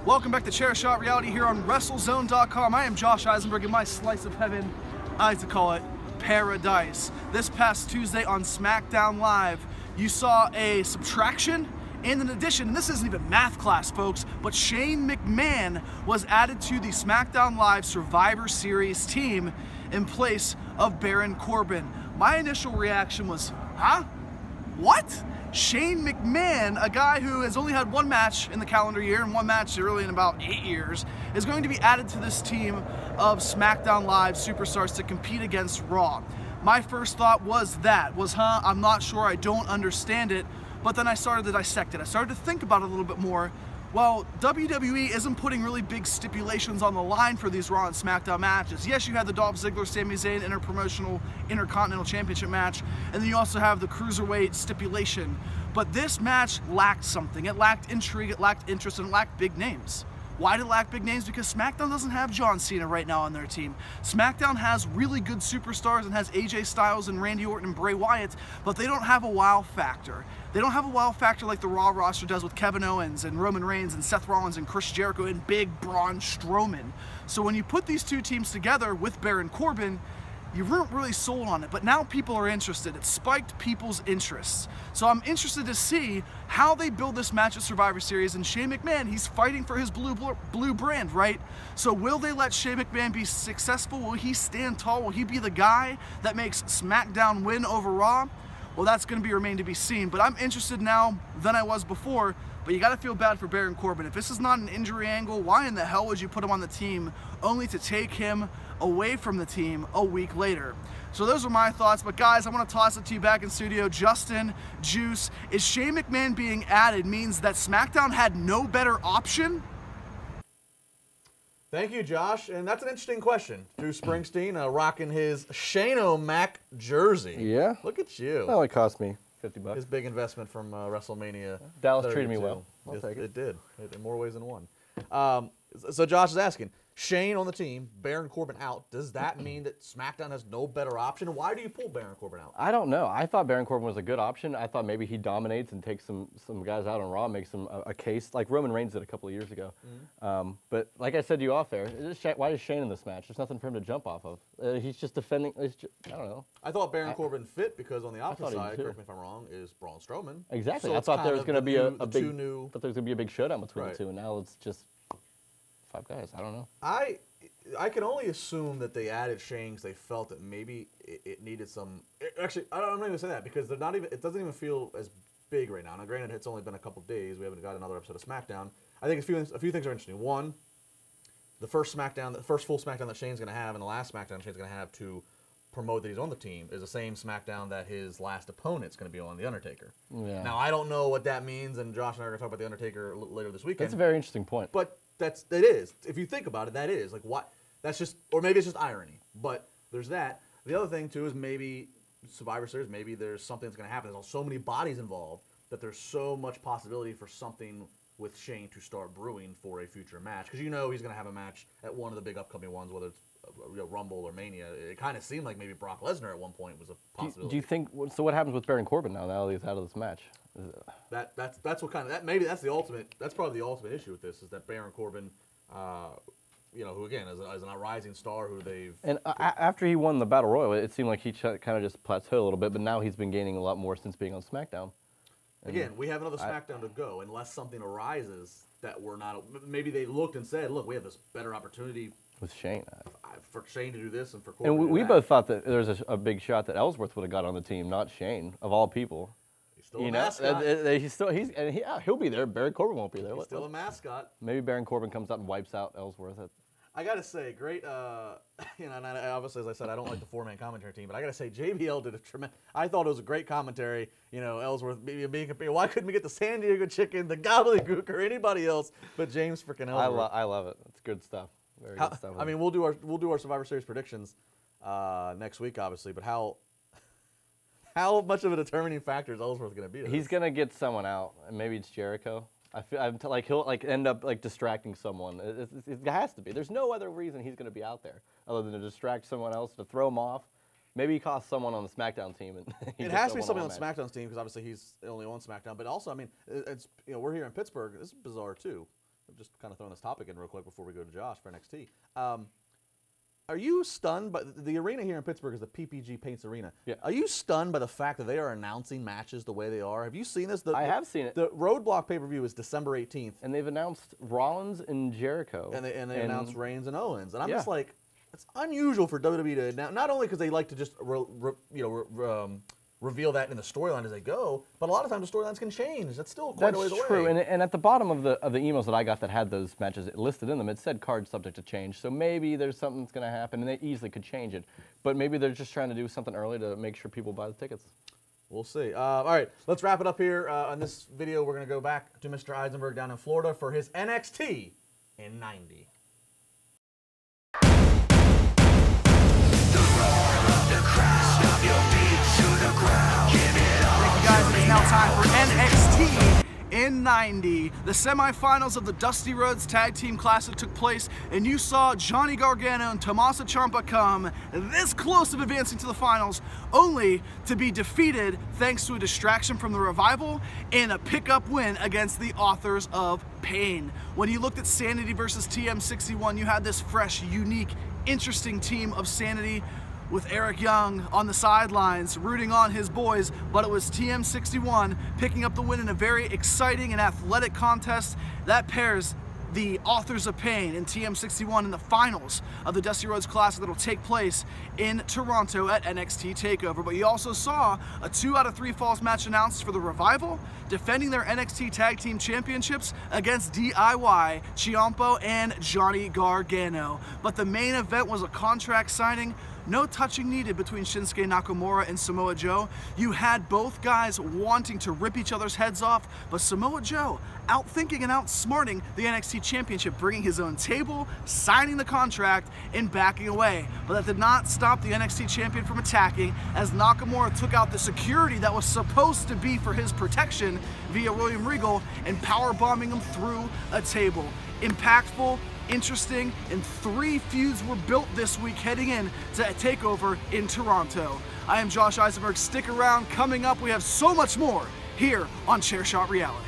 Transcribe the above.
Welcome back to Chair Shot Reality here on WrestleZone.com. I am Josh Eisenberg, and my slice of heaven, I like to call it paradise. This past Tuesday on SmackDown Live, you saw a subtraction and an addition, and this isn't even math class, folks, but Shane McMahon was added to the SmackDown Live Survivor Series team in place of Baron Corbin. My initial reaction was, huh? What? Shane McMahon, a guy who has only had one match in the calendar year and one match really in about 8 years, is going to be added to this team of SmackDown Live superstars to compete against Raw. My first thought was, I'm not sure, I don't understand it, but then I started to dissect it. I started to think about it a little bit more. Well, WWE isn't putting really big stipulations on the line for these Raw and SmackDown matches. Yes, you have the Dolph Ziggler, Sami Zayn Intercontinental Championship match, and then you also have the Cruiserweight stipulation. But this match lacked something. It lacked intrigue, it lacked interest, and it lacked big names. Why did it lack big names? Because SmackDown doesn't have John Cena right now on their team. SmackDown has really good superstars and has AJ Styles and Randy Orton and Bray Wyatt, but they don't have a wow factor. They don't have a wow factor like the Raw roster does with Kevin Owens and Roman Reigns and Seth Rollins and Chris Jericho and Big Braun Strowman. So when you put these two teams together with Baron Corbin, you weren't really sold on it, but now people are interested. It spiked people's interests. So I'm interested to see how they build this match at Survivor Series, and Shane McMahon, he's fighting for his blue brand, right? So will they let Shane McMahon be successful? Will he stand tall? Will he be the guy that makes SmackDown win over Raw? Well, that's going to remain to be seen, but I'm interested now than I was before. But you got to feel bad for Baron Corbin. If this is not an injury angle, why in the hell would you put him on the team only to take him away from the team a week later? So those are my thoughts. But guys, I want to toss it to you back in studio. Justin, Juice, is Shane McMahon being added means that SmackDown had no better option? Thank you, Josh. And that's an interesting question. Drew Springsteen rocking his Shane-O-Mac jersey. Yeah. Look at you. That only cost me $50. His big investment from WrestleMania. Dallas 32. treated me well. I'll It, take it. it did, in more ways than one. So Josh is asking, Shane on the team, Baron Corbin out. Does that mean that SmackDown has no better option? Why do you pull Baron Corbin out? I don't know. I thought Baron Corbin was a good option. I thought maybe he dominates and takes some guys out on Raw, makes them a case like Roman Reigns did a couple of years ago. But like I said to you off there, why is Shane in this match? There's nothing for him to jump off of. He's just defending. I don't know. I thought Baron Corbin fit because on the opposite side, too. correct me if I'm wrong, is Braun Strowman. Exactly. So I thought there was going to be a big. new. But there's going to be a big showdown between Right. the two, and now it's just 5 guys. I don't know. I can only assume that they added Shane because they felt that maybe it needed some. Actually, I'm not even gonna say that because they're not even. It doesn't even feel as big right now. Now, granted, it's only been a couple days. We haven't got another episode of SmackDown. I think a few things are interesting. One, the first full SmackDown that Shane's gonna have, and the last SmackDown Shane's gonna have to promote that he's on the team is the same SmackDown that his last opponent's going to be on, The Undertaker. Yeah. Now, I don't know what that means, and Josh and I are going to talk about The Undertaker later this weekend. That's a very interesting point. But it is. If you think about it, that is. Like, what? That's just, or maybe it's just irony. But there's that. The other thing, too, is maybe Survivor Series, maybe there's something that's going to happen. There's so many bodies involved that there's so much possibility for something with Shane to start brewing for a future match. Because you know he's going to have a match at one of the big upcoming ones, whether it's Rumble or Mania. It kind of seemed like maybe Brock Lesnar at one point was a possibility. Do you think? So what happens with Baron Corbin now that he's out of this match? That's what kind of that maybe that's the ultimate. That's probably the ultimate issue with this is that Baron Corbin, who again is a rising star who they've. And after he won the Battle Royal, it seemed like he kind of just plateaued a little bit, but now he's been gaining a lot more since being on SmackDown. Again, we have another SmackDown to go unless something arises that we're not. Maybe they looked and said, "Look, we have this better opportunity." With Shane. For Shane to do this and for Corbin And to do we that. both thought that there was a big shot that Ellsworth would have got on the team, not Shane, of all people. He's still a mascot. He'll be there. Baron Corbin won't be there. He's still a mascot. Maybe Baron Corbin comes out and wipes out Ellsworth. I gotta say, great. And obviously, as I said, I don't like the 4-man commentary team, but I gotta say, JBL did a tremendous. I thought it was a great commentary. Ellsworth being compared. Why couldn't we get the San Diego Chicken, the Gobbledygook, or anybody else but James freaking Ellsworth? I love it. It's good stuff. Very good stuff. I mean, we'll do our Survivor Series predictions next week, obviously. But how much of a determining factor is Ellsworth going to be? He's going to get someone out, and maybe it's Jericho. Like he'll end up distracting someone. It has to be. There's no other reason he's going to be out there other than to distract someone else, to throw him off. Maybe he costs someone on the SmackDown team. And it has to be somebody on SmackDown's team because obviously he's only on SmackDown. But also, I mean, it's we're here in Pittsburgh. This is bizarre too. just kind of throwing this topic in real quick before we go to Josh for NXT. Are you stunned by the arena here in Pittsburgh is the PPG Paints Arena? Yeah. Are you stunned by the fact that they are announcing matches the way they are? Have you seen this? I have seen it. The Roadblock pay-per-view is December 18th. And they've announced Rollins and Jericho. And they announced Reigns and Owens. And I'm just like, it's unusual for WWE to announce, not only because they like to just reveal that in the storyline as they go, but a lot of times the storylines can change. That's still quite a ways away. That's true, and at the bottom of the emails that I got that had those matches listed in them, it said card subject to change. So maybe there's something that's going to happen, and they easily could change it. But maybe they're just trying to do something early to make sure people buy the tickets. We'll see. All right, let's wrap it up here. On this video, we're going to go back to Mr. Eisenberg down in Florida for his NXT in 90. Thank you guys, it is now time for NXT in 90. The semifinals of the Dusty Rhodes Tag Team Classic took place, and you saw Johnny Gargano and Tommaso Ciampa come this close of advancing to the finals, only to be defeated thanks to a distraction from the Revival and a pickup win against the Authors of Pain. When you looked at Sanity versus TM61, you had this fresh, unique, interesting team of Sanity with Eric Young on the sidelines rooting on his boys, but it was TM61 picking up the win in a very exciting and athletic contest that pairs the Authors of Pain and TM61 in the finals of the Dusty Rhodes Classic that will take place in Toronto at NXT TakeOver. But you also saw a 2 out of 3 falls match announced for the Revival, defending their NXT Tag Team Championships against DIY, Ciampa, and Johnny Gargano. But the main event was a contract signing. No touching needed between Shinsuke Nakamura and Samoa Joe. You had both guys wanting to rip each other's heads off, but Samoa Joe outthinking and outsmarting the NXT Championship, bringing his own table, signing the contract, and backing away. But that did not stop the NXT Champion from attacking, as Nakamura took out the security that was supposed to be for his protection via William Regal and powerbombing him through a table. Impactful, interesting, and 3 feuds were built this week heading in to a TakeOver in Toronto. I am Josh Eisenberg. Stick around. Coming up, we have so much more here on Chairshot Reality.